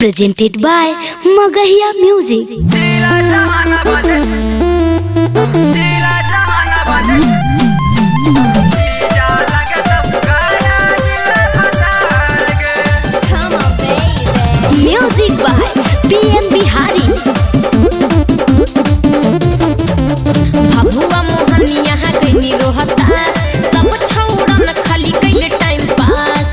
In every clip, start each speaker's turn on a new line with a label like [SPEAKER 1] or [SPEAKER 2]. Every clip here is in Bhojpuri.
[SPEAKER 1] presented by Magahiya Music. Music by PM Bihari.
[SPEAKER 2] Bhabua Mohania गईनी रोहतास सब छौड़न खाली कइले टाइम पास।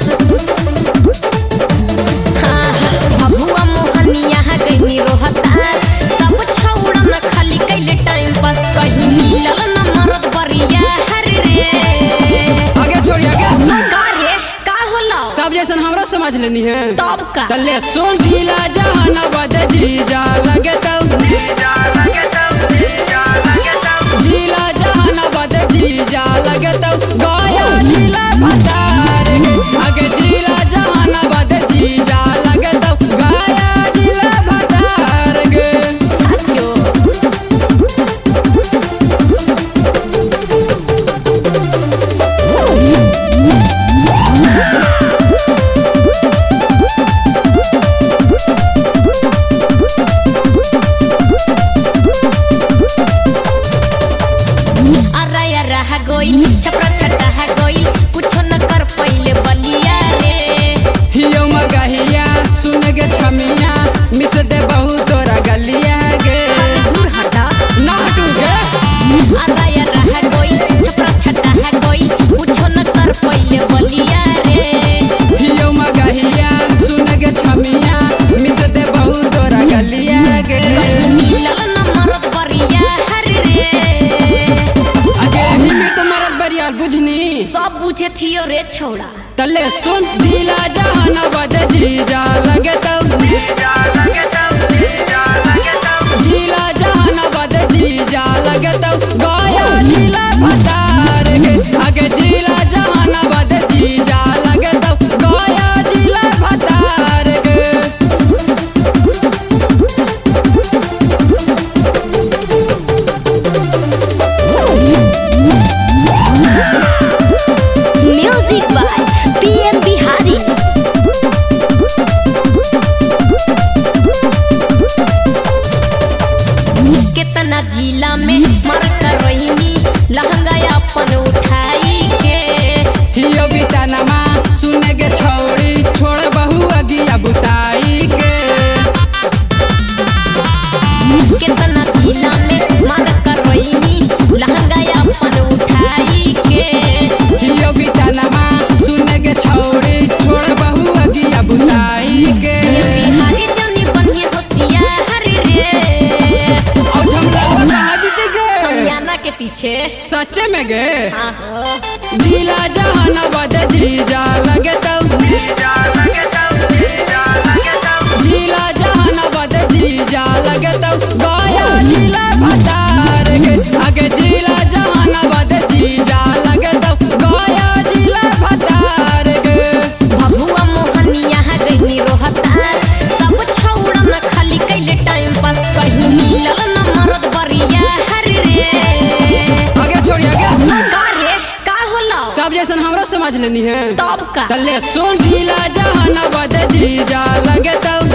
[SPEAKER 2] भभुआ मोहनिया गईनी रोहतास सब छौड़न खाली कइले टाइम पास। कहीं मिलल न मरद बरिया हर रे
[SPEAKER 3] आगे छोड़ी आगे
[SPEAKER 2] का रे का होला
[SPEAKER 3] सब जैसन हमरा समझ लेनी है
[SPEAKER 2] तब का
[SPEAKER 3] तले सुन ढीला जहानाबाद जीजा लगे तब ढीला जहानाबाद जीजा लगे तब गया ढीला भतार आगे ढीला जहानाबाद जीजा लगे तब गया ढीला भतार गे
[SPEAKER 2] साचो रहा गोई छपरा छटा गोई कुछ न कर पहिले बलिया रे
[SPEAKER 3] हियो मगहिया सुन गे छमिया मिस दे बहु तोरा गलिया गे
[SPEAKER 2] दूर हटा
[SPEAKER 3] ना हटू गे
[SPEAKER 2] आया रहा गोई छपरा छटा गोई कुछ न कर पहिले बलिया रे
[SPEAKER 3] हियो मगहिया सुन गे छमिया मिस दे बहु तोरा गलिया गे
[SPEAKER 2] मिलल न मरद बरिया हर रे
[SPEAKER 3] आगे हिमी तो मरद बरियार बुझनी
[SPEAKER 2] सब बुझे थियो रे छौड़ा
[SPEAKER 3] तले सुन ढीला जहानाबाद जीजा लगे तब ढीला जहानाबाद जीजा लगे तब गया ढीला भतार गे आगे ढीला जहानाबाद जीजा लगे तब गया ढीला भतार गे
[SPEAKER 1] Music by PM Bihari.
[SPEAKER 2] कितना जिला में मर कर रहीनी लहंगा अपन उठाई के
[SPEAKER 3] हियो बितानमा सुन गे छौड़ी छोड़ बहु अगिया बुताई के
[SPEAKER 2] कितना जिला में मर कर रहीनी लहंगा अपन उठाई के
[SPEAKER 3] हियो बितानमा सुन गे छौड़ी छोड़ बहु अगिया बुताई के
[SPEAKER 2] बिहारी जनी बनिए होशियार रे
[SPEAKER 3] और झमला कहाँ जीती गे
[SPEAKER 2] समियाना के पीछे
[SPEAKER 3] सच्चे में गे
[SPEAKER 2] हाँ हो
[SPEAKER 3] ढीला जहानाबाद जीजा लगे तब ढीला जहानाबाद जीजा लगे तब गया ढीला भतार गे आगे ढीला जहानाबाद जीजा लगे तब गया ढीला भतार गे
[SPEAKER 2] भभुआ मोहनिया गईनी रोहतास सब छौड़न खाली कइले टाइम पास। कहीं मिलल न मरद बरिया हर रे
[SPEAKER 3] आगे छोड़ी आगे
[SPEAKER 2] का रे का होला
[SPEAKER 3] सब जैसन हमरा समझ लेनी है
[SPEAKER 2] तब का
[SPEAKER 3] तले सुन ढीला जहानाबाद जीजा लगे तब